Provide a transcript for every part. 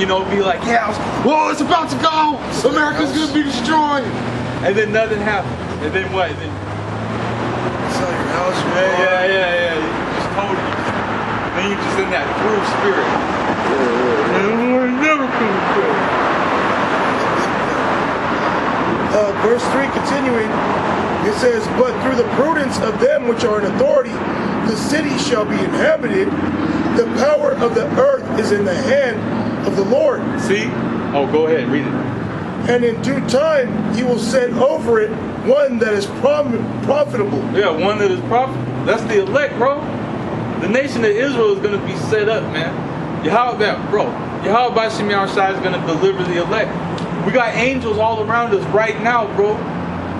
you know, be like, yeah, whoa, it's about to go. America's going to be destroyed. And then nothing happens. And then what? And then, sell your house. yeah. You just told it. Then you're just in that cruel spirit. Never Verse 3 continuing, it says, but through the prudence of them which are in authority, the city shall be inhabited. The power of the earth is in the hand of the Lord. See? Oh, go ahead, read it. And in due time he will set over it one that is profitable. Yeah, one that is profitable. That's the elect, bro. The nation of Israel is going to be set up, man. Yahweh Shem Yahushua is going to deliver the elect. We got angels all around us right now, bro.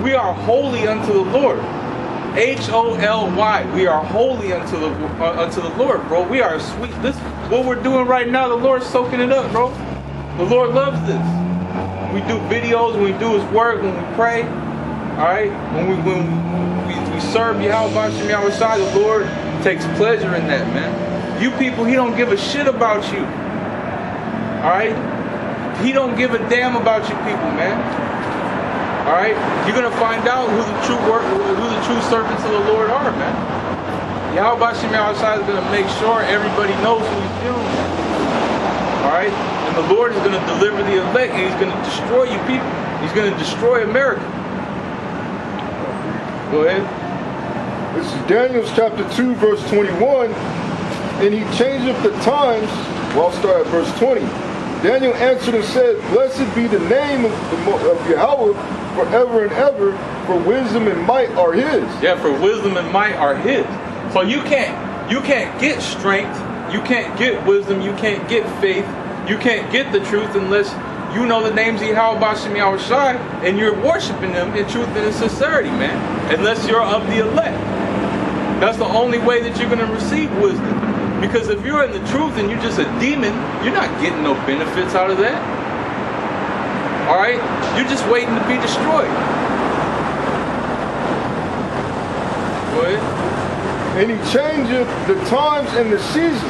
We are holy unto the Lord. Holy. We are holy unto the Lord, bro. We are sweet. This what we're doing right now. The Lord's soaking it up, bro. The Lord loves this. We do videos, when we do His work, when we pray. All right, when we serve Yahweh Shem Yahushua, the Lord takes pleasure in that, man. You people, He don't give a shit about you. All right. He don't give a damn about you people, man. All right, you're gonna find out who the true servants of the Lord are, man. Yahweh Shem Yahushua is gonna make sure everybody knows who He's dealing with. All right, and the Lord is gonna deliver the elect, and He's gonna destroy you people. He's gonna destroy America. Go ahead. This is Daniel chapter 2, verse 21. And he changeth the times. Well, I'll start at verse 20. Daniel answered and said, blessed be the name of Yahweh forever and ever, for wisdom and might are His. Yeah, for wisdom and might are His. So you can't get strength, you can't get wisdom, you can't get faith, you can't get the truth unless you know the names of Yahweh Shem Yahushua and you're worshiping Him in truth and in sincerity, man. Unless you're of the elect. That's the only way that you're going to receive wisdom. Because if you're in the truth and you're just a demon, you're not getting no benefits out of that. Alright? You're just waiting to be destroyed. Go ahead. And He changeth the times and the seasons.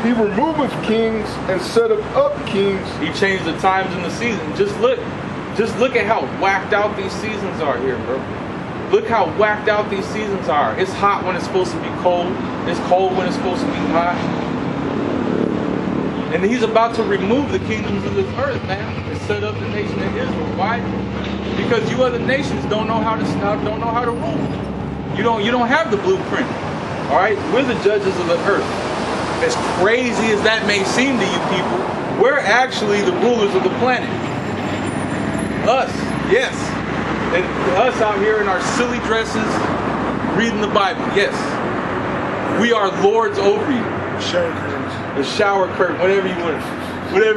He removeth kings and setteth up kings. He changed the times and the seasons. Just look at how whacked out these seasons are here, bro. Look how whacked out these seasons are. It's hot when it's supposed to be cold. It's cold when it's supposed to be hot. And He's about to remove the kingdoms of this earth, man, and set up the nation of Israel. Why? Because you other nations don't know how to rule. You don't have the blueprint. All right, we're the judges of the earth. As crazy as that may seem to you people, we're actually the rulers of the planet. Us, yes. And us out here in our silly dresses, reading the Bible, yes. We are lords over you. Shower curtains. The shower curtain, whatever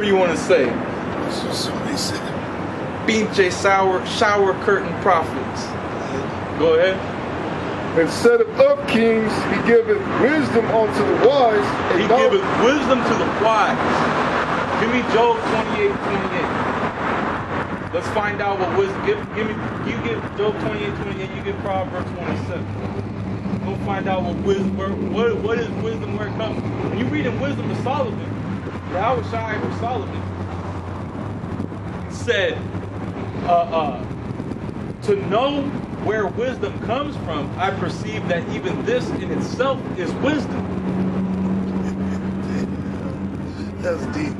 you want to say. That's what somebody said. Pinche shower curtain prophets. Go ahead. And setteth up kings. He giveth wisdom unto the wise. And He giveth wisdom to the wise. Give me Job 28:28. Let's find out what wisdom. You give Job 28:28. You give Proverbs 27. Go find out what wisdom. What is wisdom? Where it comes from? When you read in Wisdom of Solomon, Yahweh for Solomon said, to know where wisdom comes from, I perceive that even this in itself is wisdom. That's deep.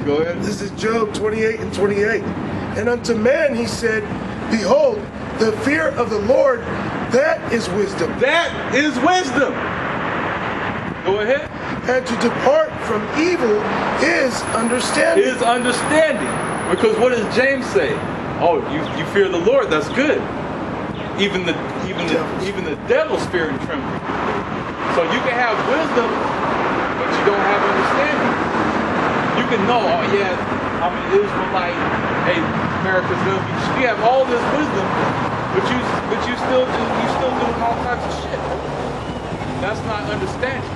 Go ahead. This is Job 28:28. And unto man He said, behold, the fear of the Lord, that is wisdom. That is wisdom. Go ahead. And to depart from evil is understanding. Is understanding. Because what does James say? Oh, you fear the Lord, that's good. Even the devil's fear and tremble. So you can have wisdom, but you don't have understanding. You can know, oh yeah, I'm an Israelite. Hey, America's gonna be. You have all this wisdom, but you still doing all types of shit. That's not understanding.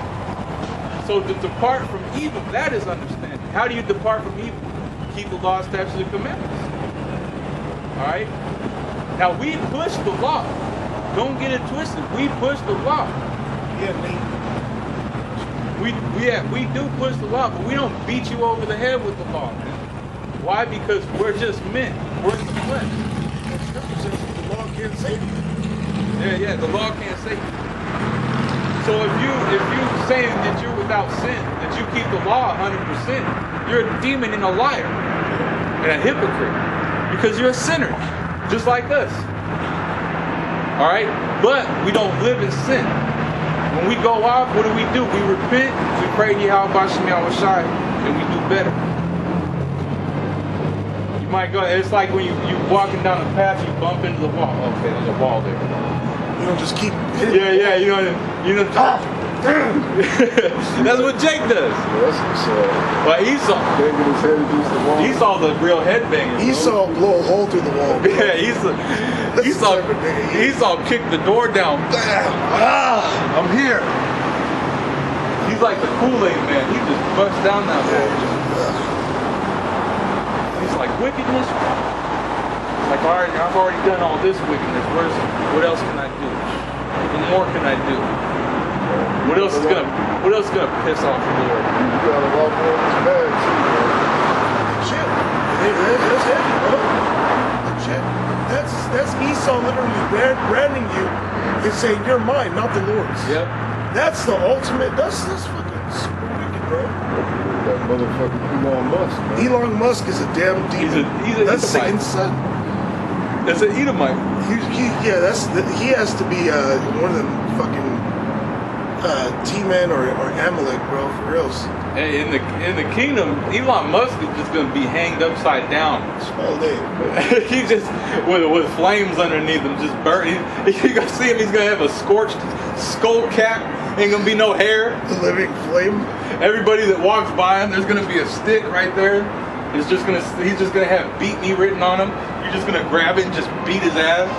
So to depart from evil, that is understanding. How do you depart from evil? Keep the law, statutes, and commandments. All right. Now we push the law. Don't get it twisted. We push the law. Yeah, we do push the law, but we don't beat you over the head with the law, man. Why? Because we're just men. We're in the flesh. The scripture says the law can't save you. Yeah, the law can't save you. So if you saying that you're without sin, that you keep the law 100%, you're a demon and a liar and a hypocrite because you're a sinner, just like us. All right, but we don't live in sin. When we go off, what do? We repent, we pray Yahweh Bashem Yahweh Shai, and we do better. You might go. It's like when you walking down the path, you bump into the wall. Okay, there's a wall there. You don't just keep hitting. Yeah, you know. That's what Jake does. That's Esau. But Esau. Banging his head against the wall. Esau, the real headbanger. Esau blow a hole through the wall. Bro. Yeah, Esau kicked the door down. I'm here. He's like the Kool-Aid man. He just busts down that wall. He's like, wickedness. Like, all right, I've already done all this wickedness. What else can I do? What more can I do? What else is gonna piss off the Lord? You got a lot more in this bag too, man. Shit. That's heavy, bro. Shit. That's Esau literally branding you and saying you're mine, not the Lord's. Yep. That's the ultimate. That's fucking super wicked, bro. That motherfucking Elon Musk, man. Elon Musk is a damn demon. That's Satan's son. That's an Edomite. He has to be one of them fucking T-Man or Amalek, bro, for reals. Hey, in the kingdom, Elon Musk is just gonna be hanged upside down. All day. He just with flames underneath him, just burning. You gonna see him. He's gonna have a scorched skull cap. Ain't gonna be no hair. The living flame. Everybody that walks by him, there's gonna be a stick right there. He's just gonna have "beat me" written on him. You're just gonna grab it and just beat his ass.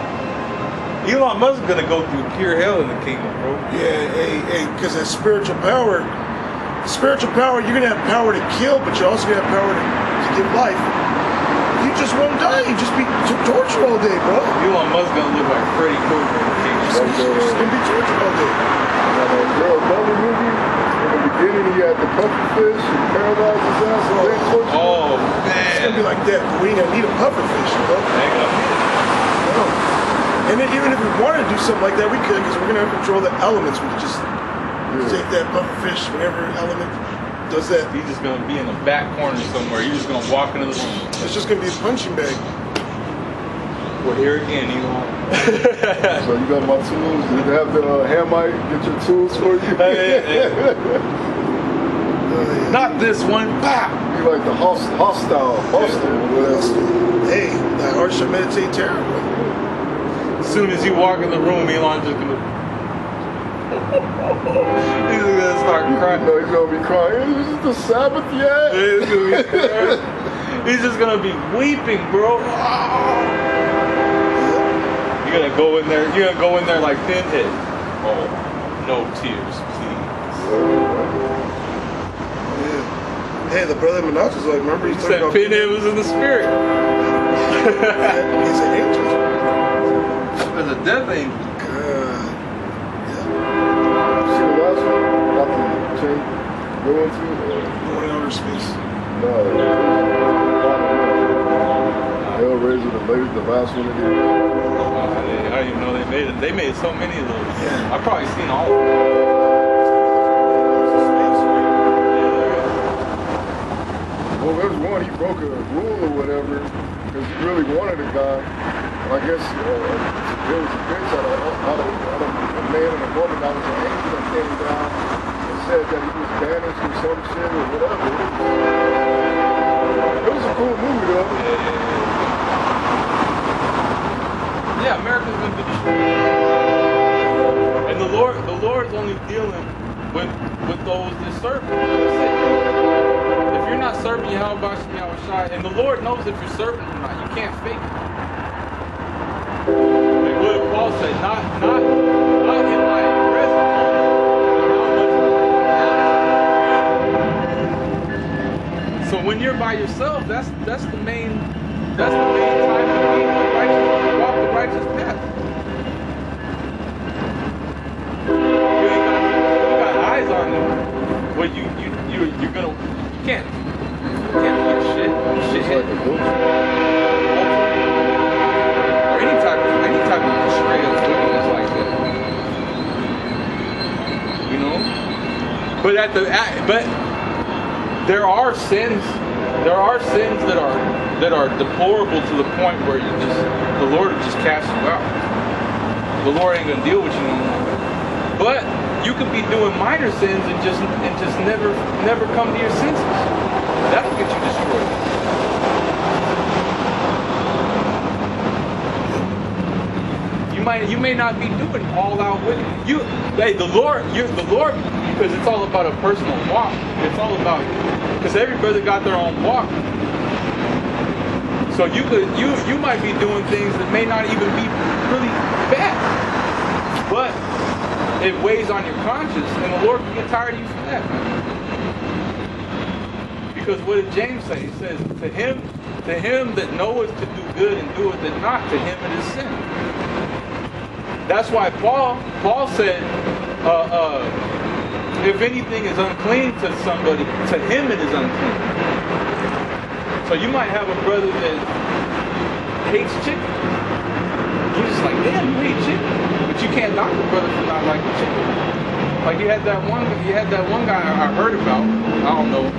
Elon Musk is gonna go through pure hell in the kingdom, bro. Yeah, hey, because that spiritual power, you're gonna have power to kill, but you're also gonna have power to give life. You just won't die. You just be tortured all day, bro. Elon Musk gonna look like Freddy Krueger in the kingdom. You're just gonna be tortured all day. Another movie. In the beginning, he had the puffer fish and paralyzed his ass and then tortured. Oh man, It's gonna be like that, but we ain't gonna need a puffer fish, bro. No. And then even if we wanted to do something like that, we could, because we're gonna control the elements. We could just take that puffer fish, whatever element does that. He's just gonna be in the back corner somewhere. You're just gonna walk into the room. It's just gonna be a punching bag. We're here again, Elon. So you got my tools. You have the Hamite get your tools for you. Not this one. Bah! You like the hostile. Hey, that heart shall meditate terrible. As soon as you walk in the room, Elon's just gonna. He's gonna start crying. No, he's gonna be crying. Is this the Sabbath yet? He's just gonna be weeping, bro. You're gonna go in there. You're gonna go in there like Pinhead. Oh, no tears, please. Yeah. Hey, the brother Minaj was like, remember he said Pinhead was in the spirit. He's an angel. There's a death angel. See the last one? Not the chain go into? Going outer space. No. Hellraiser, the last one they did. I don't even know they made it. They made so many of those. Yeah. I've probably seen all of them. Well, there's one, he broke a rule or whatever, because he really wanted a guy. I guess there was a bitch out of a man and a woman that was an angel that came down and said that he was banished or some shit or whatever. It was a cool movie though. Yeah, America's gonna be destroyed. And the Lord's only dealing with those that serve Him. If you're not serving Yahweh Bashem Yahweh Shai, and the Lord knows if you're serving Him or not, you can't fake it. Like what Paul said, not in my present moment. So when you're by yourself, that's the main time to walk the righteous path. You got eyes on them. Well, you're gonna, you can't get shit It's like adultery. or any type of straight up wickedness like that. You know? But but there are sins that are deplorable to the point where the Lord will just cast you out. The Lord ain't gonna deal with you no more. But you could be doing minor sins and just never come to your senses. That'll get you destroyed. You may not be doing all out with it. The Lord, because it's all about a personal walk. It's all about, because every brother got their own walk. So you might be doing things that may not even be really bad, but it weighs on your conscience, and the Lord can get tired of you for that. Because what did James say? He says, to him that knoweth to do good and doeth it not, to him it is sin. That's why Paul said, if anything is unclean to somebody, to him it is unclean. So you might have a brother that hates chicken. You're just like, damn, you hate chicken. But you can't knock a brother for not liking chicken. Like you had that one guy I heard about. I don't know,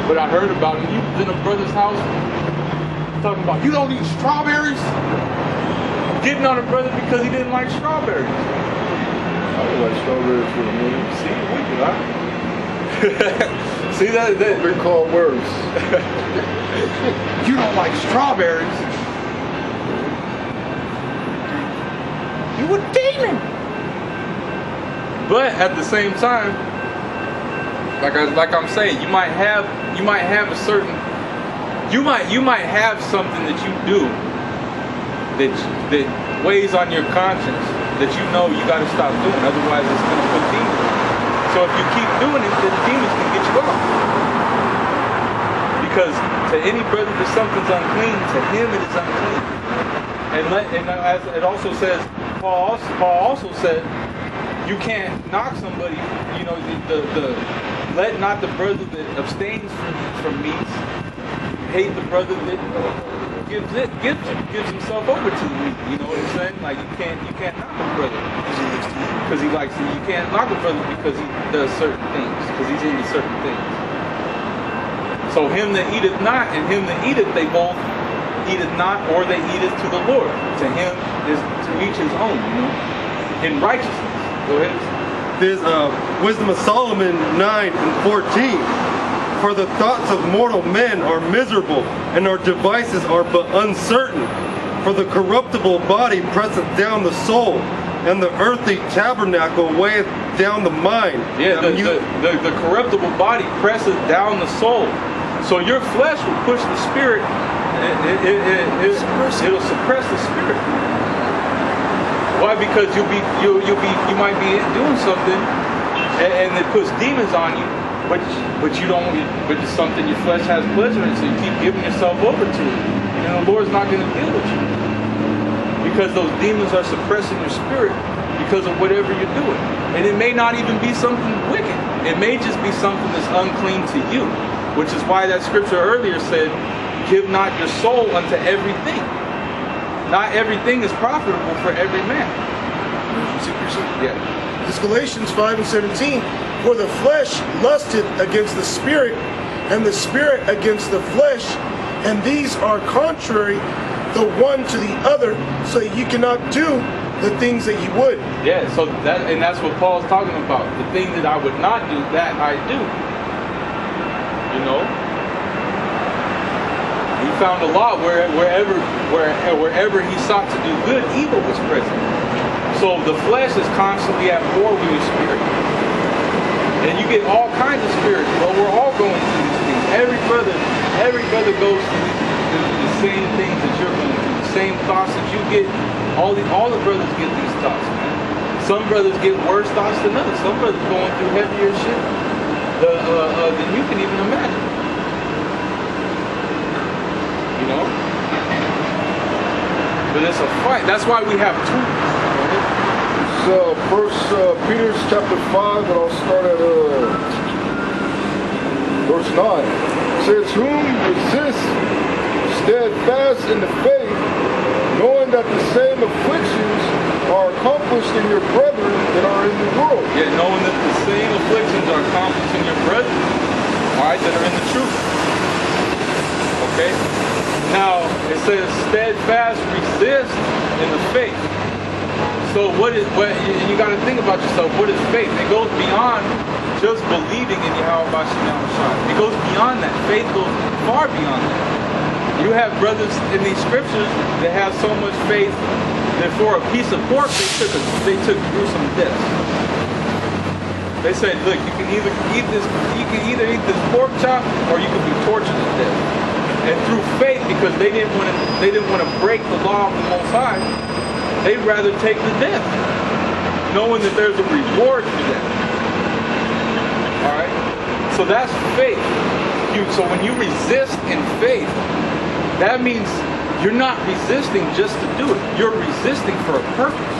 but I heard about him. He was in a brother's house talking about, you don't eat strawberries? Getting on a brother because he didn't like strawberries. I don't like strawberries for a minute. See, wicked, huh? See that? Big called words. You don't like strawberries. You a demon. But at the same time, like I'm saying, you might have a certain, you might have something that you do that weighs on your conscience that you know you got to stop doing. Otherwise, it's going to put demons. So if you keep doing it, then demons can get you off. Because to any brother that something's unclean, to him it is unclean. And as it also says, Paul also said, you can't knock somebody. You know, let not the brother that abstains from meats hate the brother that gives himself over to the meat. You know what I'm saying? Like you can't knock a brother because he likes it. You can't knock a brother because he does certain things, because he's into certain things. So him that eateth not and him that eateth, they both eateth not, or they eateth to the Lord. To him is to each his own, you know, in righteousness. Go ahead. There's Wisdom of Solomon 9:14. For the thoughts of mortal men are miserable, and our devices are but uncertain. For the corruptible body presseth down the soul, and the earthly tabernacle weigheth down the mind. Yeah, the corruptible body presses down the soul. So your flesh will push the spirit. It'll suppress the spirit. Why? Because you might be doing something, and it puts demons on you. But it's something your flesh has pleasure in, so you keep giving yourself over to it. And the Lord's not going to deal with you. Because those demons are suppressing your spirit because of whatever you're doing. And it may not even be something wicked. It may just be something that's unclean to you. Which is why that scripture earlier said, give not your soul unto everything. Not everything is profitable for every man. Yeah. It's Galatians 5:17. For the flesh lusteth against the spirit, and the spirit against the flesh, and these are contrary the one to the other, so you cannot do the things that you would. Yeah, so that's what Paul's talking about. The thing that I would not do, that I do. You know? He found a lot wherever he sought to do good, evil was present. So the flesh is constantly at war with your spirit. And you get all kinds of spirits. Well, we're all going through these things. Every brother goes through the same things that you're going through. The same thoughts that you get. All the brothers get these thoughts, man. Some brothers get worse thoughts than others. Some brothers going through heavier shit than you can even imagine. You know? But it's a fight. That's why we have tools. So, First Peter chapter 5, and I'll start at verse 9 says, whom resist steadfast in the faith, knowing that the same afflictions are accomplished in your brethren that are in the world. Yeah, knowing that the same afflictions are accomplished in your brethren, all right, that are in the truth. Okay? Now, it says steadfast resist in the faith. So what you got to think about yourself, what is faith? It goes beyond just believing in Yahweh Bashim Yahushua. It goes beyond that. Faith goes far beyond that. You have brothers in these scriptures that have so much faith that for a piece of pork they took gruesome deaths. They said, look, you can either eat this pork chop or you can be tortured to death. And through faith, because they didn't want to break the law of the Most High, they'd rather take the death, knowing that there's a reward for that. All right? So that's faith. So when you resist in faith, that means you're not resisting just to do it. You're resisting for a purpose.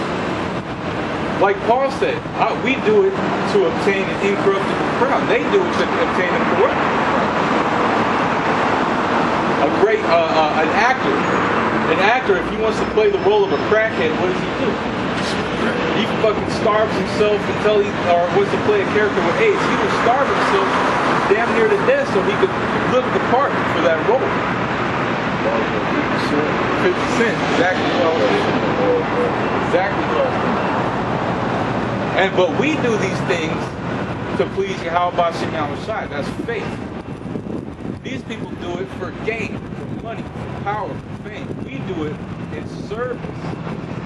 Like Paul said, we do it to obtain an incorruptible crown. They do it to obtain a corruptible crown. An actor, if he wants to play the role of a crackhead, what does he do? He fucking starves himself until or wants to play a character with AIDS. He would starve himself damn near to death so he could look the part for that role. 50 Cent, exactly what I was thinking. Exactly what I was thinking. But we do these things to please Yahweh Bashim Yahushua. That's faith. These people do it for gain, for money, for power, for fame. We do it in service.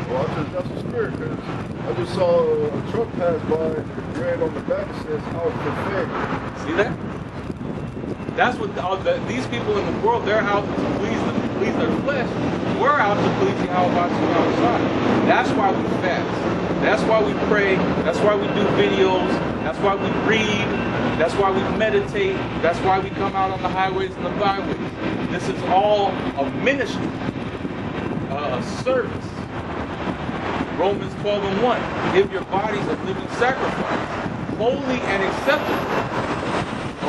Well, that's the spirit, because I just saw a truck pass by and read on the back it says out for fame. See that? That's what these people in the world, they're out to please their flesh. We're out to please Yahweh Bashim Yahushua. That's why we fast. That's why we pray. That's why we do videos. That's why we read. That's why we meditate. That's why we come out on the highways and the byways. This is all a ministry, a service. Romans 12:1. Give your bodies a living sacrifice, holy and acceptable.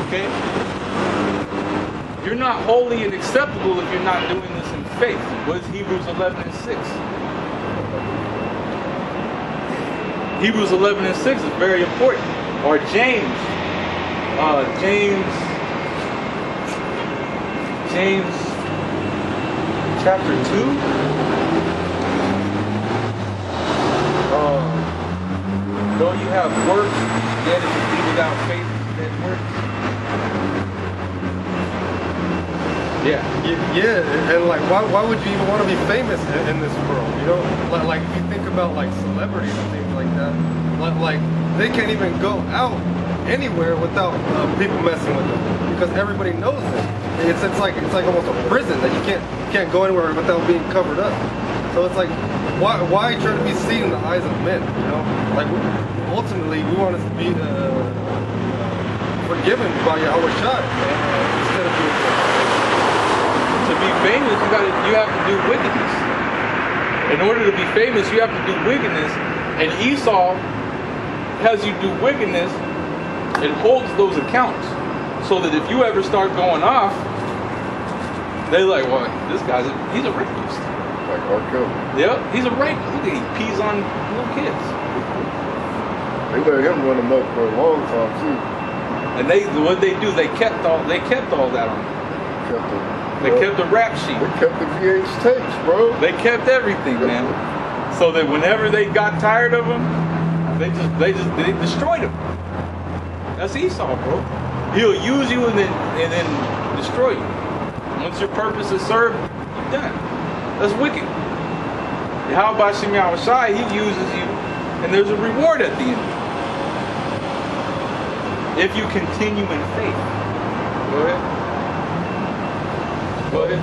Okay? You're not holy and acceptable if you're not doing this in faith. What is Hebrews 11:6? Hebrews 11:6 is very important. Or James chapter 2. Though you have works, yet if you be without faith, that works. Yeah, and like, why would you even want to be famous in this world? You know, like if you think about like celebrities and things like that, like they can't even go out anywhere without people messing with them because everybody knows them. It's like almost a prison that you can't go anywhere without being covered up. So it's like, why try to be seen in the eyes of men? You know, like ultimately we want to be forgiven by Yahweh Shai instead of being. To be famous, you have to do wickedness. In order to be famous, you have to do wickedness. And Esau has you do wickedness and holds those accounts. So that if you ever start going off, they're like, well, this guy's he's a rapist. Like R. Kelly. Yep, he's a rapist. Look at he pees on little kids. They let him run amok for a long time too. And what they do, they kept all that on him. They kept the rap sheet. They kept the VH tapes, bro. They kept everything, man. So that whenever they got tired of him, they destroyed him. That's Esau, bro. He'll use you and then destroy you. Once your purpose is served, you're done. That's wicked. Yahweh Bashim Yahushua, he uses you, and there's a reward at the end. If you continue in faith. Go ahead. Go ahead.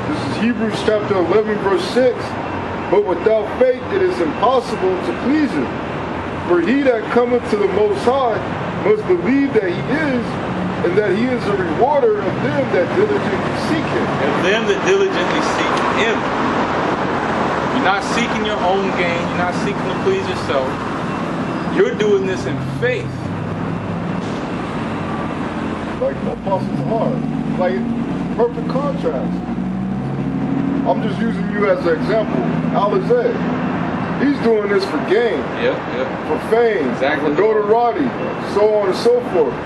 This is Hebrews chapter 11, verse 6. But without faith it is impossible to please him. For he that cometh to the Most High must believe that he is, and that he is a rewarder of them that diligently seek him. And them that diligently seek him. You You're not seeking your own gain. You're not seeking to please yourself. You're doing this in faith. Like Apostle's heart. Like, perfect contrast. I'm just using you as an example. Alizé, he's doing this for gain. Yep. For fame. Exactly. For notoriety. So on and so forth.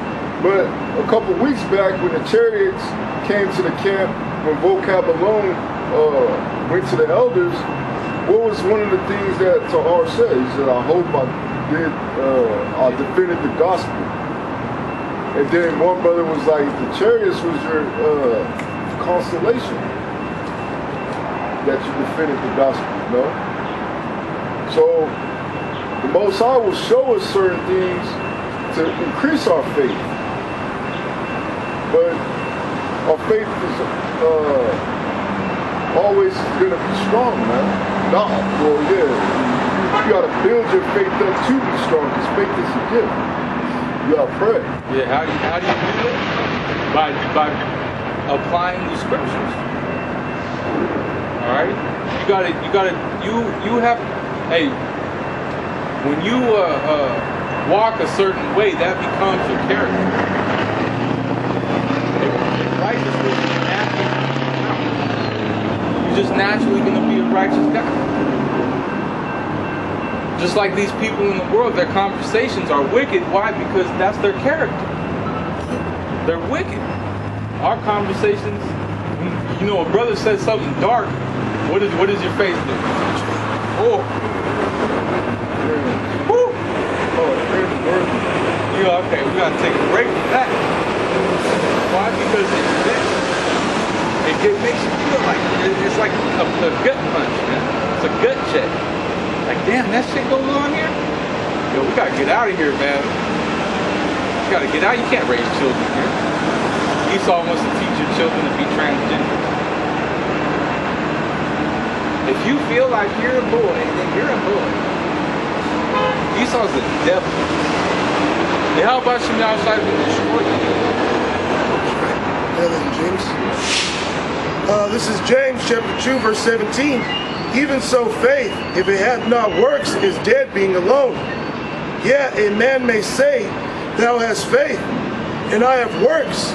But a couple weeks back when the chariots came to the camp, when Vocab alone went to the elders, what was one of the things that Tahar said? He said, I hope I defended the gospel. And then one brother was like, the chariots was your consolation that you defended the gospel, you know? So the Most High will show us certain things to increase our faith. But our faith is always gonna be strong, man. You gotta build your faith up to be strong, because faith is a gift. You gotta pray. Yeah, how do you do it? By applying the scriptures. Alright? You have, hey, when you walk a certain way, that becomes your character. Righteousness is naturally, you're just naturally going to be a righteous guy. Just like these people in the world, their conversations are wicked. Why? Because that's their character. They're wicked. Our conversations, you know, a brother says something dark, what does your face do? Oh. Woo. Yeah, okay, we gotta take a break from that. Why? Because it makes you feel like it's like a gut punch, man. It's a gut check. Like, damn, that shit goes on here? Yo, we gotta get out of here, man. You gotta get out. You can't raise children here. Esau wants to teach your children to be transgender. If you feel like you're a boy, then you're a boy. Esau's the devil. And how about you now outside of destroy you? James. This is James chapter 2, verse 17. Even so faith, if it hath not works, is dead being alone. Yet a man may say, thou hast faith, and I have works.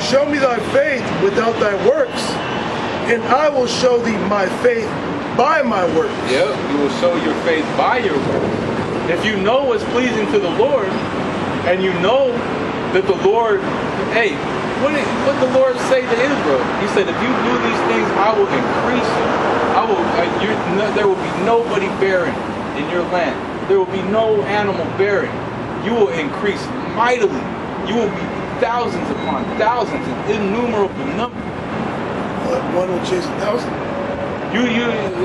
Show me thy faith without thy works, and I will show thee my faith by my works. Yep, you will show your faith by your works. If you know what's pleasing to the Lord, and you know that the Lord, hey, what did the Lord say to Israel? He said, if you do these things, I will increase you. There will be nobody barren in your land. There will be no animal barren. You will increase mightily. You will be thousands upon thousands, and innumerable number. One will chase 1,000.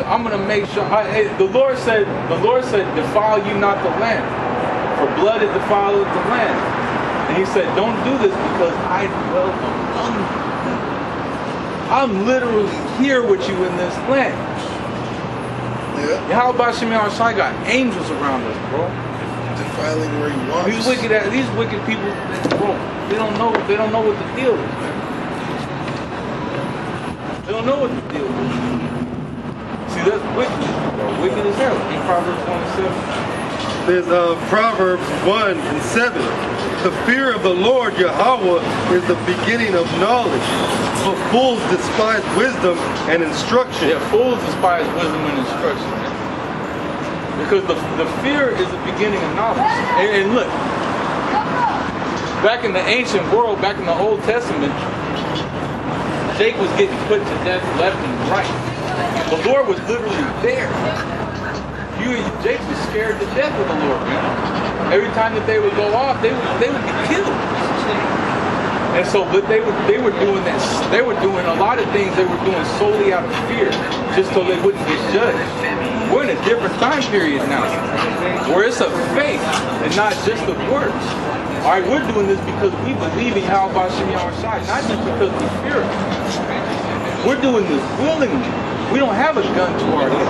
I'm gonna make sure. The Lord said, defile you not the land, for blood it defileth the land. And He said, don't do this because I dwell among you. I'm literally here with you in this land. Yeah. How about Shimei Shai got angels around us, bro? Defiling where He wants. These wicked people, bro, they don't know what the deal is, man. They don't know what the deal is. See, that's wicked, bro. Wicked as hell. In Proverbs 1:7. There's Proverbs 1:7. The fear of the Lord Yahweh is the beginning of knowledge, but fools despise wisdom and instruction. Yeah, fools despise wisdom and instruction. Because the fear is the beginning of knowledge. And look, back in the ancient world, back in the Old Testament, Jake was getting put to death left and right. The Lord was literally there. Jake was scared to death of the Lord, man. Every time that they would go off, they would get killed. And so, but they were doing this. They were doing a lot of things. They were doing solely out of fear, just so they wouldn't get judged. We're in a different time period now, where it's a faith and not just the words. All right, we're doing this because we believe in Yahweh Shem Yahushai, not just because we fear Him. We're doing this willingly. We don't have a gun to our head.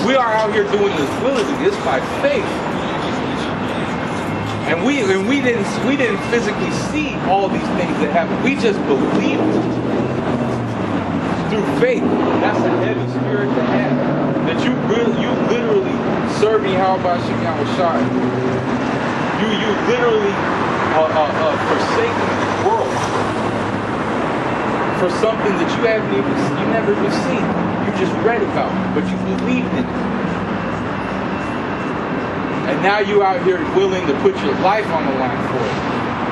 We are out here doing this willingly. It's by faith. And we didn't physically see all these things that happen. We just believed through faith. That's a heavy spirit to have. That you literally serving Yahweh Shem Yahushai. You literally forsaking the world for something that you never even seen. You just read about, but you believed in it. And now you out here willing to put your life on the line for it.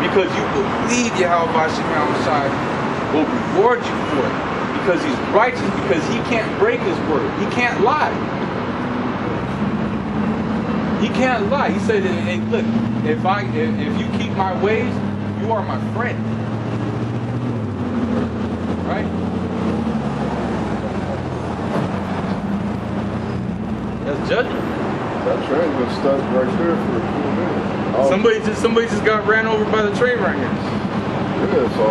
Because you believe Yahweh Shem Yahushai will reward you for it. Because he's righteous, because he can't break his word. He can't lie. He can't lie. He said, hey, look, if you keep my ways, you are my friend. Right? That's judgment. That train been stuck right there for a few minutes. Somebody just got ran over by the train right here. Yeah, so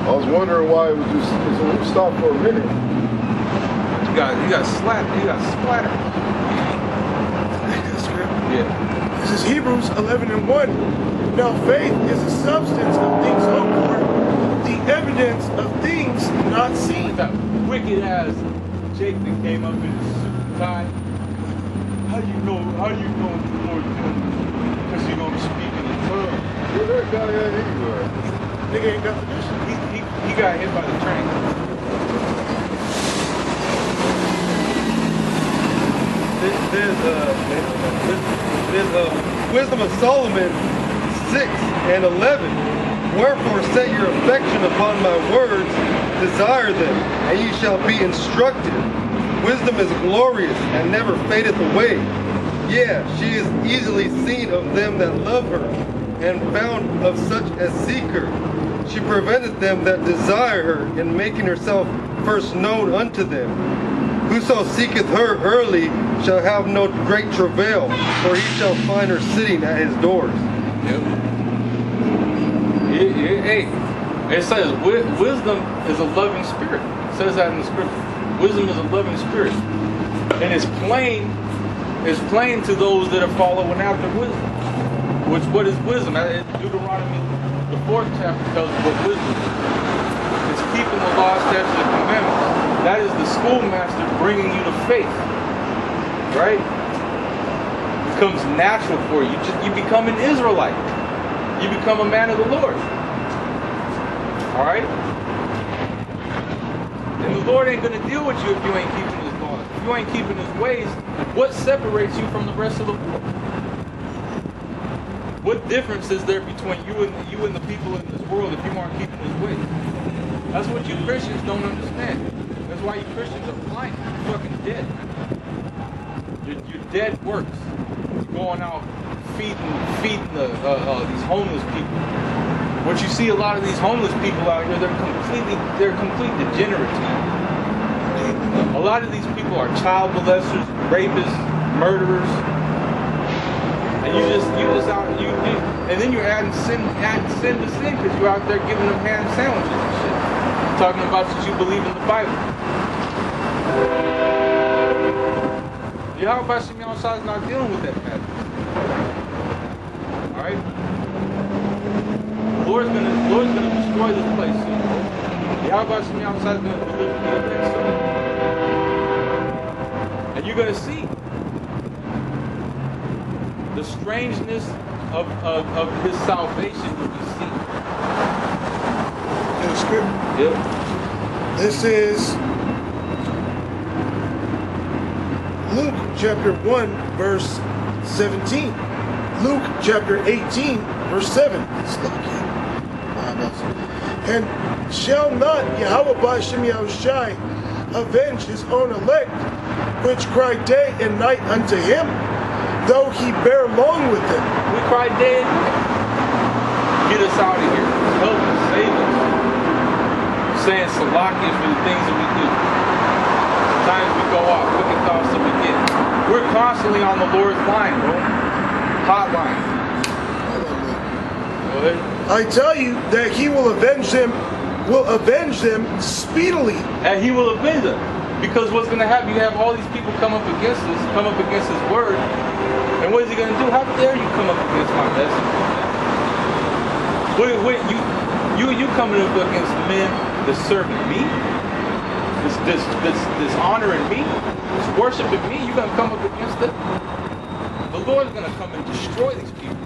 I was wondering why it was just stopped for a minute. You got slapped. You got splattered. Yeah. This is Hebrews 11:1. Now faith is the substance of things hoped for, the evidence of things not seen. That wicked ass Jake that came up in his suit and tie. How do you know the Lord doing this? Because you're gonna be speaking in tongues. Where that guy at anyway? Nigga ain't got the mission. He got hit by the train. There's Wisdom of Solomon 6:11. Wherefore set your affection upon my words, desire them, and ye shall be instructed. Wisdom is glorious and never fadeth away. Yeah, she is easily seen of them that love her, and found of such as seek her. She preventeth them that desire her, in making herself first known unto them. Whoso seeketh her early shall have no great travail, for he shall find her sitting at his doors. Yep. Hey, it says wisdom is a loving spirit. It says that in the scripture. Wisdom is a loving spirit, and it's plain to those that are following after wisdom. What is wisdom? Deuteronomy, the 4th chapter, tells us what wisdom is. It's keeping the law, statutes, and commandments. That is the schoolmaster bringing you to faith, right? It becomes natural for you. You become an Israelite. You become a man of the Lord. All right? And the Lord ain't going to deal with you if you ain't keeping his laws. If you ain't keeping his ways, what separates you from the rest of the world? What difference is there between you and the people in this world if you aren't keeping his ways? That's what you Christians don't understand. That's why you Christians are blind. You're fucking dead. You're dead works. You're going out feeding these homeless people. What you see a lot of these homeless people out here, they're complete degenerates, man. A lot of these people are child molesters, rapists, murderers. And and then you're adding sin to sin because you're out there giving them ham sandwiches and shit. Talking about that you believe in the Bible. Yahweh Shem Yahushai is not dealing with that matter. Alright? The Lord's gonna destroy this place soon. Yahweh Shem Yahushai is gonna deliver me of that soon. And you're gonna see the strangeness of his salvation will be seen. In the script. Yep. This is Luke chapter 1, verse 17. Luke chapter 18, verse 7. And shall not Yahweh Shem Yahushai avenge his own elect, which cry day and night unto him, though he bear long with them? We cry day and night. Get us out of here. Help us, save us. Saying Salaki for the things that we do. Sometimes we go off, wicked thoughts that we get. We're constantly on the Lord's line, bro. Hotline. Go ahead. I tell you that he will avenge them speedily. And he will avenge them. Because what's going to happen, you have all these people come up against us, come up against his word. And what is he going to do? How dare you come up against my message? You coming up against men that's serving me? this honoring me, this worshiping me, you're gonna come up against it. The Lord's gonna come and destroy these people.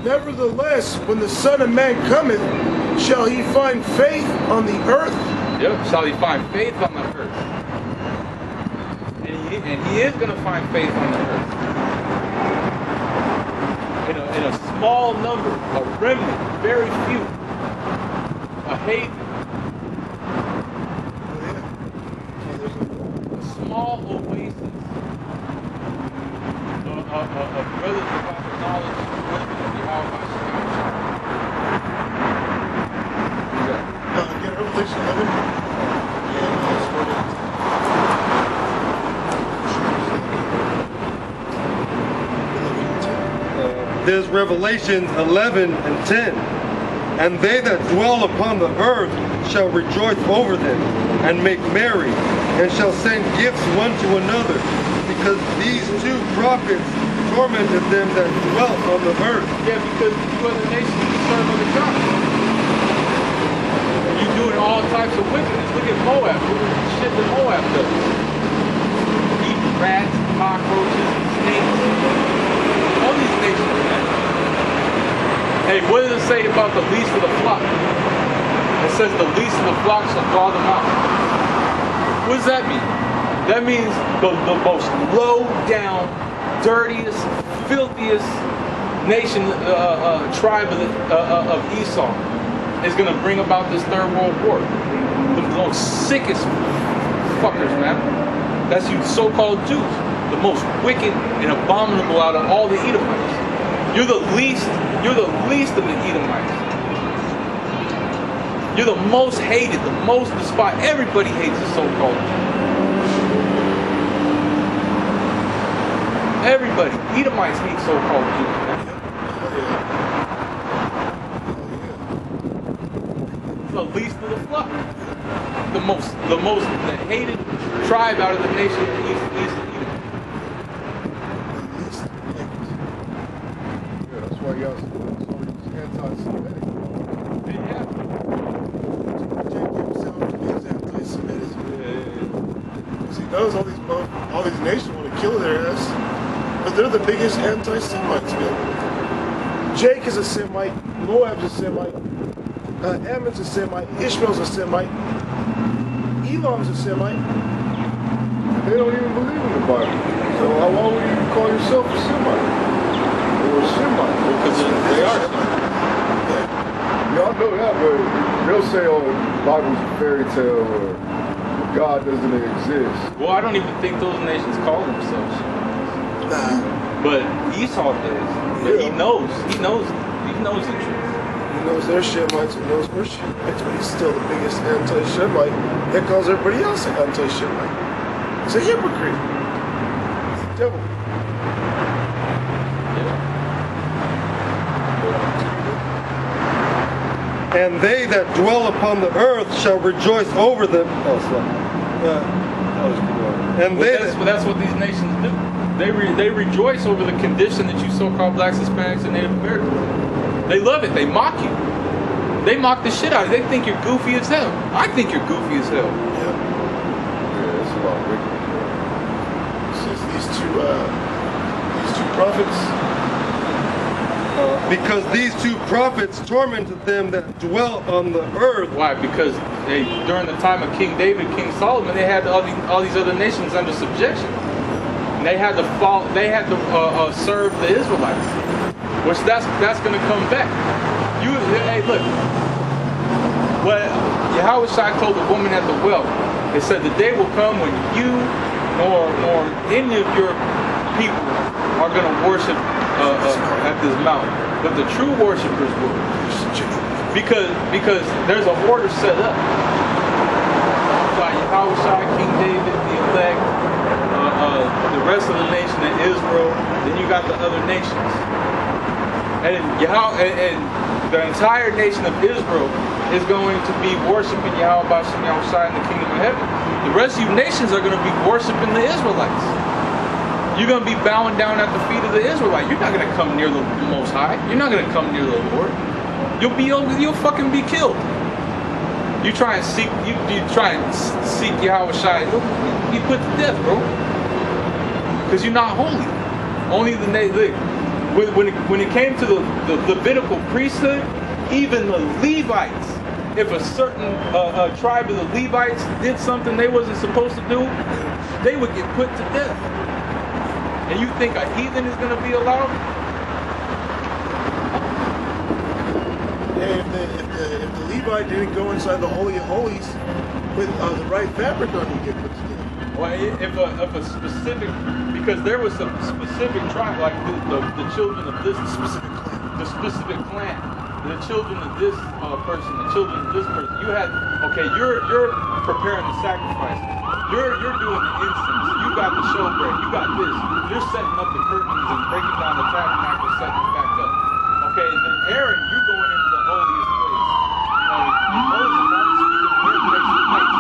Nevertheless, when the Son of Man cometh, shall he find faith on the earth? Yep. Shall he find faith on the earth? And he is gonna find faith on the earth. In a small number, a remnant, very few, a haven. Small oasis of brothers about the knowledge and wisdom of Yahweh. Again, Revelation 11. There's Revelations 11 and 10. And they that dwell upon the earth shall rejoice over them, and make merry, and shall send gifts one to another, because these two prophets tormented them that dwelt on the earth. Yeah, because you other nations serve other gods. You're doing all types of wickedness. Look at Moab. Look at the shit that Moab does. Eating rats, cockroaches, snakes. All these nations, man. Hey, what does it say about the least of the flock? It says the least of the flock shall draw them out. What does that mean? That means the most low down, dirtiest, filthiest nation, tribe of Esau is going to bring about this third world war. The most sickest fuckers, man. That's you so-called Jews. The most wicked and abominable out of all the Edomites. You're the least of the Edomites. You're the most hated, the most despised. Everybody hates the so-called Jews. Everybody. Edomites hate so-called Jews. The least of the flock. The hated tribe out of the nation of East Edom. Yeah, that's why y'all so anti-Semitic. Yeah. He knows all these nations want to kill their ass, but they're the biggest anti-Semites, man. Jake is a Semite, Moab's a Semite, Ammon's a Semite, Ishmael's a Semite, Elam's a Semite. They don't even believe in the Bible. So why would you call yourself a Semite? Or a Semite? Because they are. Y'all know that, but they'll say, oh, the Bible's a fairy tale or God doesn't exist. Well, I don't even think those nations call themselves. Nah. But Esau does. But he knows the truth. He knows they're Shemites, he knows we're Shemites, but he's still the biggest anti-Shemite that calls everybody else an anti-Shemite. He's a hypocrite. He's a devil. And they that dwell upon the earth shall rejoice over them. And that's what these nations do. They rejoice over the condition that you so-called blacks, Hispanics, and Native Americans. They love it. They mock you. They mock the shit out of you. They think you're goofy as hell. I think you're goofy as hell. Yeah. Yeah, it's a lot of wickedness. Since these two prophets. Because these two prophets tormented them that dwell on the earth. Why? Because during the time of King David, King Solomon, they had all these other nations under subjection. And they had to serve the Israelites, which that's going to come back. Hey, look. What Yahweh told the woman at the well, it said the day will come when you nor any of your people are going to worship at this mountain, but the true worshipers will, because there's a order set up by Yahweh, King David, the elect, the rest of the nation of Israel. Then you got the other nations, and the entire nation of Israel is going to be worshiping Yahweh Bashem Yahushua in the kingdom of heaven. The rest of you nations are going to be worshiping the Israelites. You're going to be bowing down at the feet of the Israelites. You're not going to come near the Most High. You're not going to come near the Lord. You'll fucking be killed. You try and seek Yahweh Shai, you put to death, bro. Because you're not holy. Only the when it came to the Levitical priesthood, even the Levites, if a certain tribe of the Levites did something they wasn't supposed to do, they would get put to death. And you think a heathen is going to be allowed? Yeah, if the Levite didn't go inside the Holy of Holies with the right fabric on, you get put to death. Well, if a specific, because there was some specific tribe, like the children of this specific clan, the children of this person, the children of this person. You had, okay, you're preparing the sacrifice. You're doing the incense. You got the showbread. You got this. You're setting up the curtains and breaking down the tabernacle, setting it back up. Okay, and then Aaron, you're going into the holiest place. You know, Moses, I'm speaking to him face to face.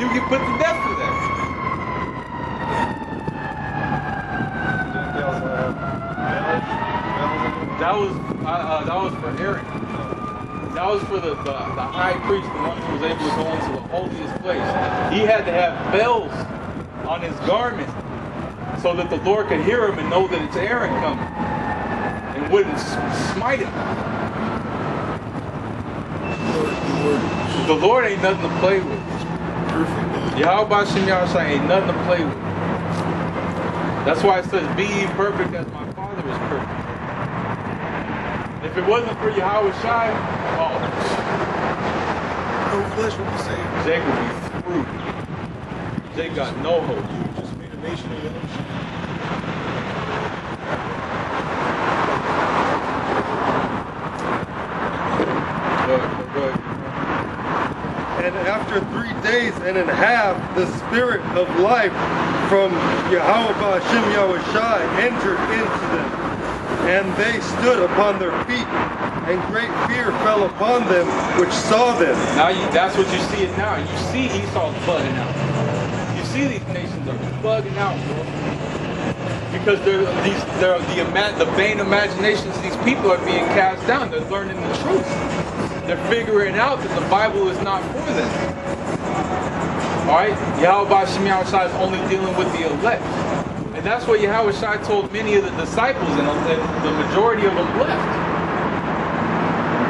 You get put to death for that. That was for Aaron. That was for the high priest, the one who was able to go into the holiest place. He had to have bells on his garment so that the Lord could hear him and know that it's Aaron coming and wouldn't smite him. The Lord ain't nothing to play with. Yahweh Shem Yahweh ain't nothing to play with. That's why it says, be ye perfect as my Father is perfect. If it wasn't for Yahweh Shai, no flesh will be saved. Jake would be through. Jake got no hope. You just made a nation of your own. Go ahead. And after 3 days and a half, the spirit of life from Yahweh Shem Yahweh Shai entered into them. And they stood upon their feet, and great fear fell upon them which saw them. Now that's what you see it now. You see Esau's bugging out. You see these nations are bugging out, bro. Because the vain imaginations of these people are being cast down. They're learning the truth. They're figuring out that the Bible is not for them. Alright? Yahweh Shem Yahweh Shai is only dealing with the elect. And that's what Yahweh Shai told many of the disciples, and the majority of them left.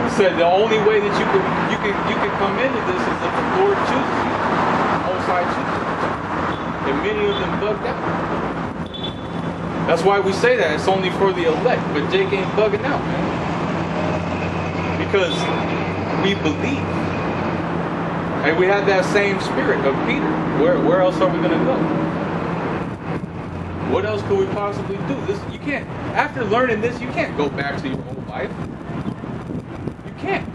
He said the only way that you can come into this is if the Lord chooses you. The Most High chooses you. And many of them bugged out. That's why we say that. It's only for the elect. But Jake ain't bugging out, man. Because we believe. And we have that same spirit of Peter. Where else are we going to go? What else could we possibly do? You can't. After learning this, you can't go back to your old life. You can't.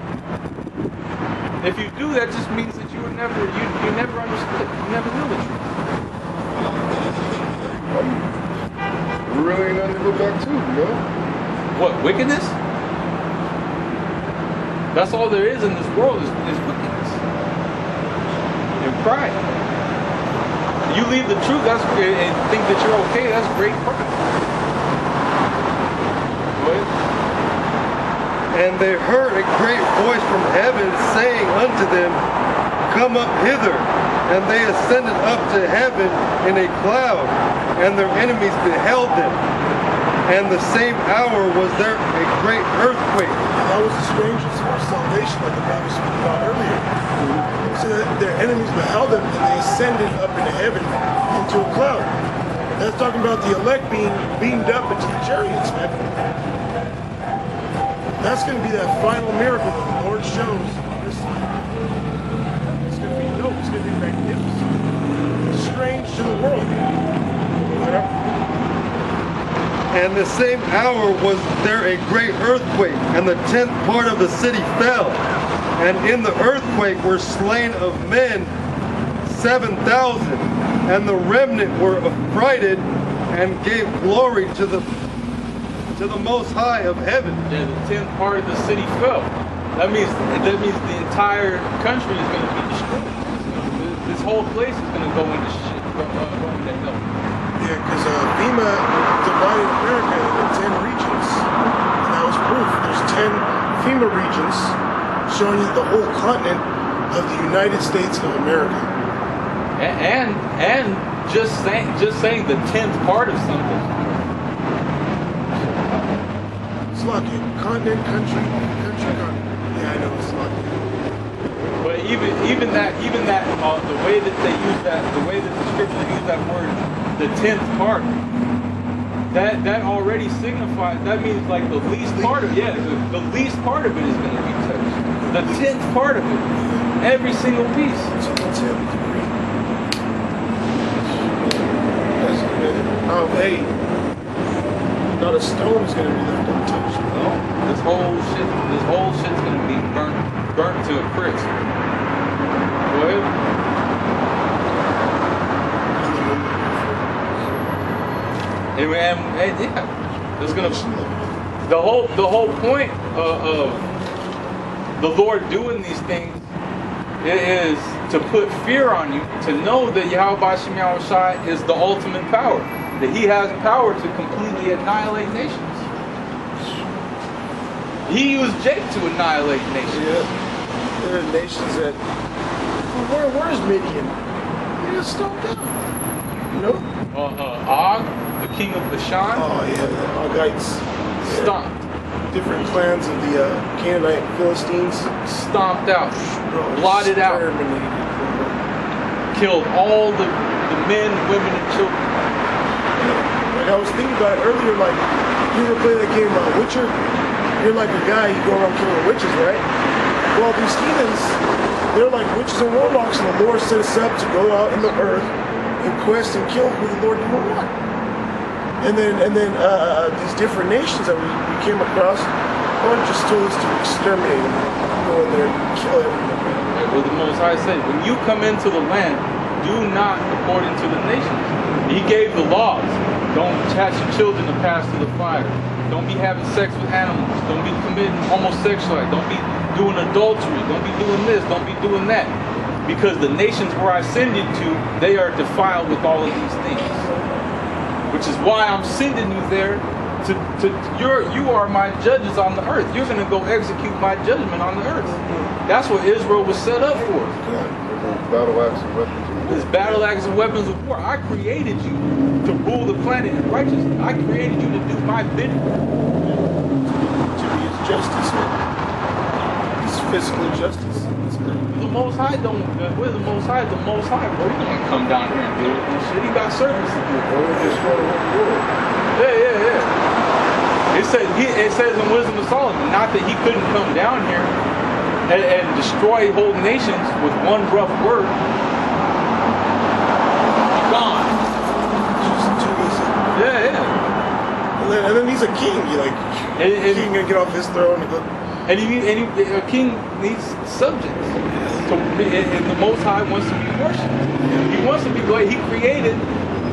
If you do, that just means that you never understood. You never knew the truth. Really ain't nothing to go back to, you know? What, wickedness? That's all there is in this world is wickedness and pride. You leave the truth and think that you're okay, that's great pride. Go ahead. And they heard a great voice from heaven saying unto them, come up hither. And they ascended up to heaven in a cloud, and their enemies beheld them. And the same hour was there a great earthquake. That was the strangest of salvation, like the Bible spoke about earlier. So that their enemies beheld them, and they ascended up into heaven into a cloud. That's talking about the elect being beamed up into the chariots, man. That's going to be that final miracle that the Lord shows on this side. It's going to be dope. It's going to be magnificent. It's strange to the world. And the same hour was there a great earthquake, and the 10th part of the city fell. And in the earthquake were slain of men 7,000, and the remnant were affrighted and gave glory to the Most High of heaven. Yeah, the 10th part of the city fell. That means the entire country is going to be destroyed. This whole place is going to go into shit. Go into hell. Yeah, because FEMA divided America into 10 regions. And that was proof. There's 10 FEMA regions showing you the whole continent of the United States of America. And just saying the 10th part of something. It's lucky. Continent, country, continent. Yeah, I know it's lucky. But even that the way that they use that, the way that the scriptures use that word, the 10th part, that already signifies, that means like the least part of the least part of it is going to be touched. The 10th part of it, every single piece. Hey, not a stone is going to be left untouched. No, this whole shit's going to be burnt to a crisp. Go ahead. And yeah, it's gonna. The whole point of the Lord doing these things is to put fear on you, to know that Yahweh Shem Yahushai is the ultimate power, that He has power to completely annihilate nations. He used Jake to annihilate nations. Yeah, there are nations that. Where's Midian? He just stomped down. You know? Og, the king of Bashan. Oh yeah, the Ogites. Stomped. Different clans of the Canaanite Philistines. Stomped out. Bro, Blotted out. Killed all the men, women, and children. Like I was thinking about it earlier, like, you ever play that game Witcher? You're like a guy, you go around killing witches, right? Well, these heathens, they're like witches and warlocks, and the Lord set us up to go out in the earth and quest and kill who the Lord didn't want. And then these different nations that we came across, Lord just told us to exterminate them, go in there and kill everyone. Well, the Most High said, when you come into the land, do not according to the nations. He gave the laws. Don't attach your children to pass to the fire. Don't be having sex with animals. Don't be committing homosexuality. Don't be doing adultery. Don't be doing this. Don't be doing that. Because the nations where I send you to, they are defiled with all of these things. Which is why I'm sending you there. You are my judges on the earth. You're going to go execute my judgment on the earth. That's what Israel was set up for. Battle axe and weapons. This battle axe and weapons of war. I created you to rule the planet in righteousness. I created you to do my bidding. To be His justice, His physical justice. The Most High don't. We're the Most High. The Most High, bro. You can't come down here and do it and shit. He got service to do. Yeah. It says in Wisdom of Solomon, not that he couldn't come down here and destroy whole nations with one rough word. Gone. Just too easy. Yeah. And then he's a king. You like, And king gonna get off his throne and go. And a king needs subjects. And the Most High wants to be worshipped. He wants to be glad. He created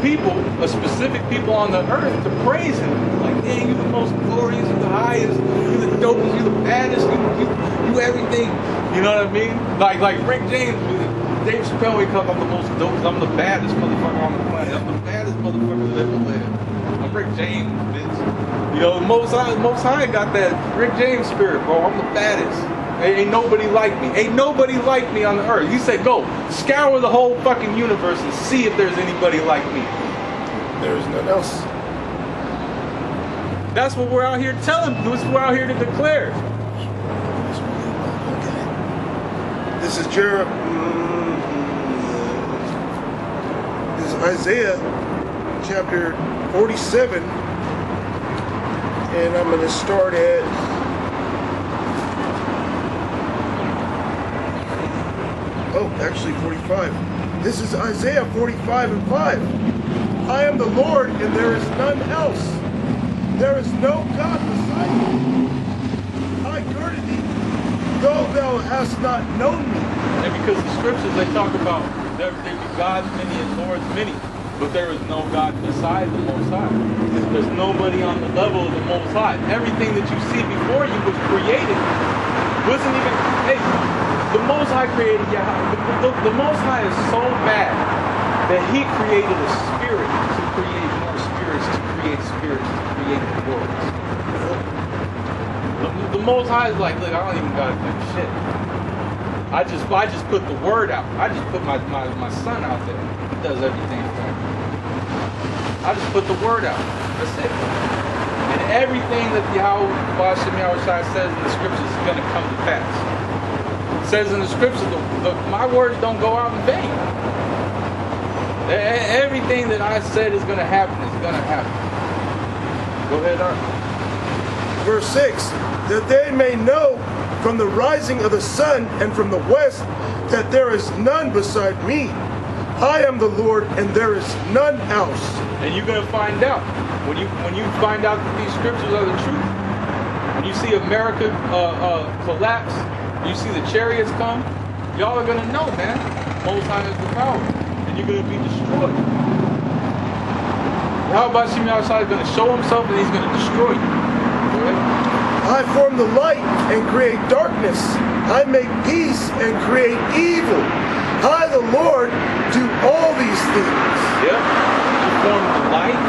people, a specific people on the earth, to praise Him. Like, man, you're the most glorious, you're the highest, you're the dopest, you're the baddest, you everything. You know what I mean? Like Rick James, Dave Chappelle, he comes, I'm the most dopest, I'm the baddest motherfucker on the planet. I'm the baddest motherfucker that ever lived. I'm Rick James, bitch. You know, the Most High got that Rick James spirit, bro. I'm the baddest. Ain't nobody like me. Ain't nobody like me on the earth. You said, go, scour the whole fucking universe and see if there's anybody like me. There's none else. That's what we're out here telling. That's what we're out here to declare. This is This is Isaiah chapter 47. And I'm going to start at actually 45. This is Isaiah 45 and 5. I am the Lord and there is none else. There is no God beside me. I girded thee, though thou hast not known me. And because the scriptures, they talk about there be gods many and lords many, but there is no God beside the Most High. There's nobody on the level of the Most High. Everything that you see before you was created. Wasn't even, hey, the Most High created Yahweh. The Most High is so bad that He created a spirit to create more spirits, to create the worlds. The Most High is like, look, I don't even gotta do shit. I just put the word out. I just put my son out there. He does everything for me. I just put the word out. That's it. And everything that Yahweh says in the scriptures is going to come to pass. It says in the scriptures, my words don't go out in vain. Everything that I said is going to happen is going to happen. Go ahead, Art. Verse 6, that they may know from the rising of the sun and from the west that there is none beside me. I am the Lord, and there is none else. And you're gonna find out when you find out that these scriptures are the truth. When you see America collapse, you see the chariots come. Y'all are gonna know, man. Most High is the power, and you're gonna be destroyed. How about Shimei is gonna show himself, and he's gonna destroy you. Go ahead. I form the light and create darkness. I make peace and create evil. I, the Lord, do all these things. Yep. He formed the light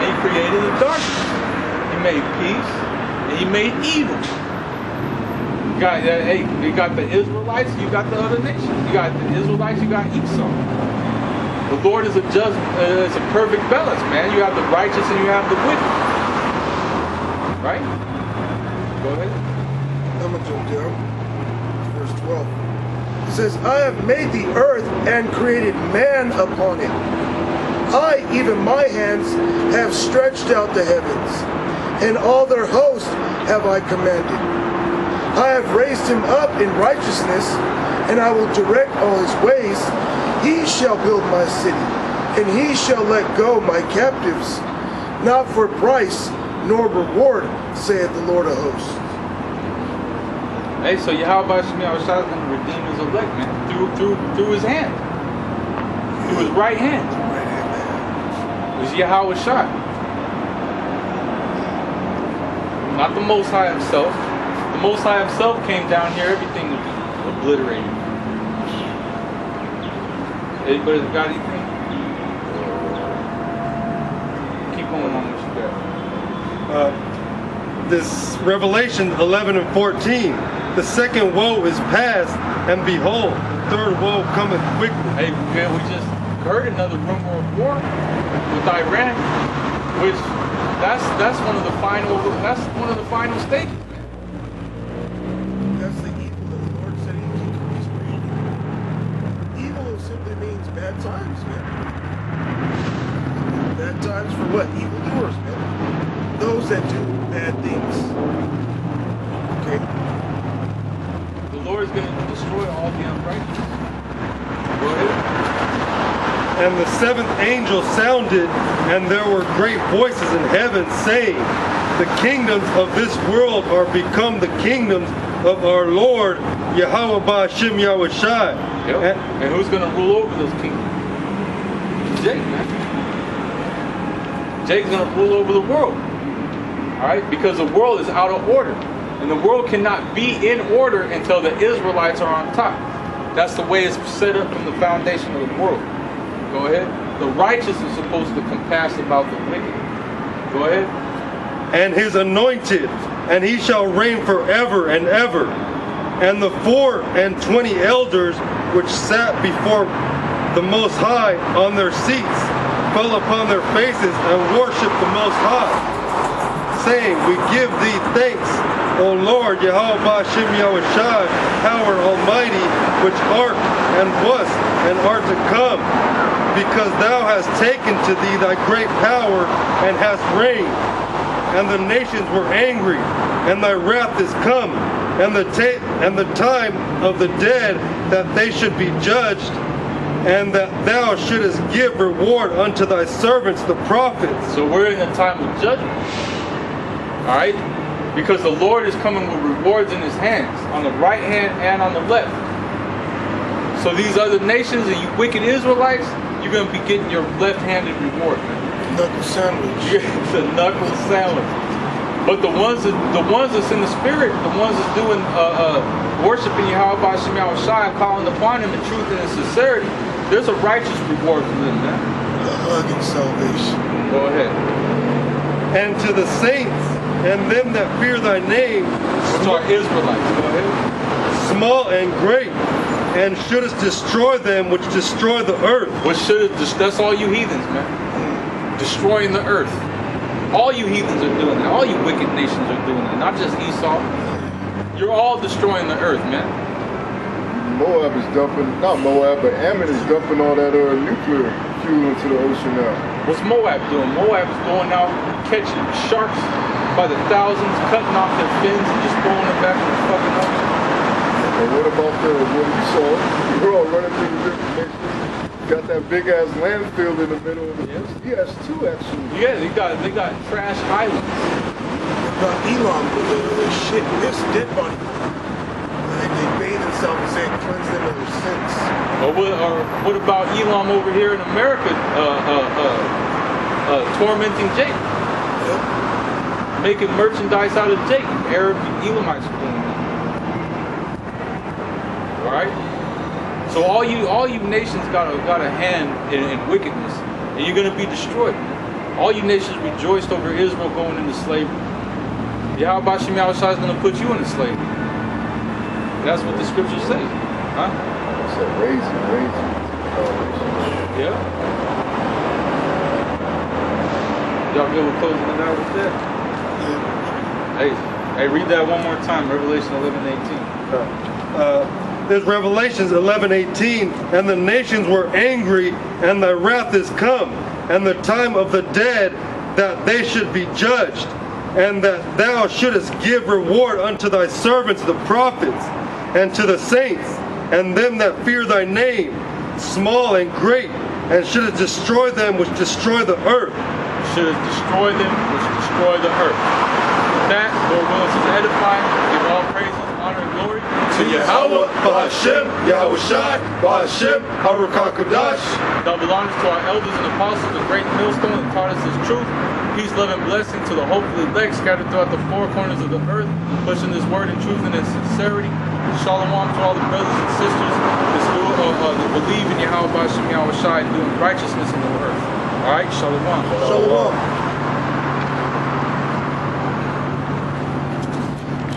and He created the darkness. He made peace and He made evil. You got the Israelites, you got the other nations. You got the Israelites, you got Esau. The Lord is it's a perfect balance, man. You have the righteous and you have the wicked. Right? Go ahead. I'm going to jump down to verse 12. It says, I have made the earth and created man upon it. I, even my hands, have stretched out the heavens, and all their host have I commanded. I have raised him up in righteousness, and I will direct all his ways. He shall build my city, and he shall let go my captives, not for price nor reward, saith the Lord of hosts. Hey, so Yahweh Shemiyah is going to redeem his elect, man, through his hand, through his right hand. It was Yahweh Shai, not the Most High himself. The Most High himself came down here, everything would be obliterated. Anybody got anything? Keep going on what you got. This Revelation 11 and 14, the second woe is past, and behold, third woe cometh quickly. Hey, man, we just heard another rumor of war with Iran, which that's one of the final stages. That's the evil that the Lord said He was creating. Evil simply means bad times, man. Bad times for what? Evildoers, man. Those that do bad things. Okay. The Lord is going to destroy all the unrighteous. Go ahead. And the seventh angel sounded, and there were great voices in heaven saying, the kingdoms of this world are become the kingdoms of our Lord Yahweh Ba'Shem Yahushai. Yep. And who's going to rule over those kingdoms? Jake, man. Jake's going to rule over the world. Alright? Because the world is out of order. And the world cannot be in order until the Israelites are on top. That's the way it's set up from the foundation of the world. Go ahead. The righteous is supposed to compass about the wicked. Go ahead. And his anointed, and he shall reign forever and ever. And the 24 elders which sat before the Most High on their seats fell upon their faces and worshipped the Most High, saying, we give thee thanks, O Lord Yahweh Ba'Shem Yahushai, power almighty, which art and wast and art to come, because thou hast taken to thee thy great power and hast reigned. And the nations were angry, and thy wrath is come, and the time of the dead that they should be judged, and that thou shouldest give reward unto thy servants the prophets. So we're in a time of judgment. All right? Because the Lord is coming with rewards in his hands, on the right hand and on the left. So these other nations and you wicked Israelites, you're going to be getting your left-handed reward, man. Knuckle sandwich. It's a knuckle sandwich. But the ones that's in the spirit, the ones that's doing worshiping Yahweh by Shem Yahweh Shai, calling upon him in truth and in sincerity, there's a righteous reward for them, man. A hug and salvation. Go ahead. And to the saints and them that fear thy name, To our Israelites. Go ahead. small and great, and shouldest destroy them which destroy the earth. That's all you heathens, man. Destroying the earth. All you heathens are doing that. All you wicked nations are doing that. Not just Esau. You're all destroying the earth, man. Moab is dumping, not Moab, but Ammon is dumping all that nuclear fuel into the ocean now. What's Moab doing? Moab is going out catching sharks by the thousands, cutting off their fins and just throwing them back in the fucking ocean. And what about what you saw? You're all running through the different nations. Got that big ass landfill in the middle of the He has two actually. Yeah, they got trash islands. About Elon with the shit, this dead body. They bathe themselves and say it cleanse them of their sins. Or what about Elam over here in America tormenting Jake? Yep. Making merchandise out of Jake. Arab Elamites are doing that. Alright? So all you nations got a hand in wickedness, and you're gonna be destroyed. All you nations rejoiced over Israel going into slavery. Yahweh Bashim Yahushua is gonna put you into slavery. That's what the scriptures say. Huh? It's a raising. Yeah. Y'all good with closing it out with that? Hey, read that one more time. Revelation 11:18. There's Revelations 11:18, and the nations were angry, and thy wrath is come, and the time of the dead that they should be judged, and that thou shouldest give reward unto thy servants the prophets, and to the saints, and them that fear thy name, small and great, and shouldest destroy them which destroy the earth. Should destroy them which destroy the earth. With that, Lord willing, to edify, give all praises, honor, and glory To Yahweh, Ba'Hashem, Yahushai, Ba'Hashem, Harukakodash. Double honors to our elders and apostles, the great millstone that taught us His truth. Peace, love, and blessing to the hopefully elect scattered throughout the four corners of the earth, pushing this word in truth and in sincerity. Shalom to all the brothers and sisters that believe in Yahweh Ba'Hashem Yahushai and doing righteousness in the earth. All right, shalom. Shalom.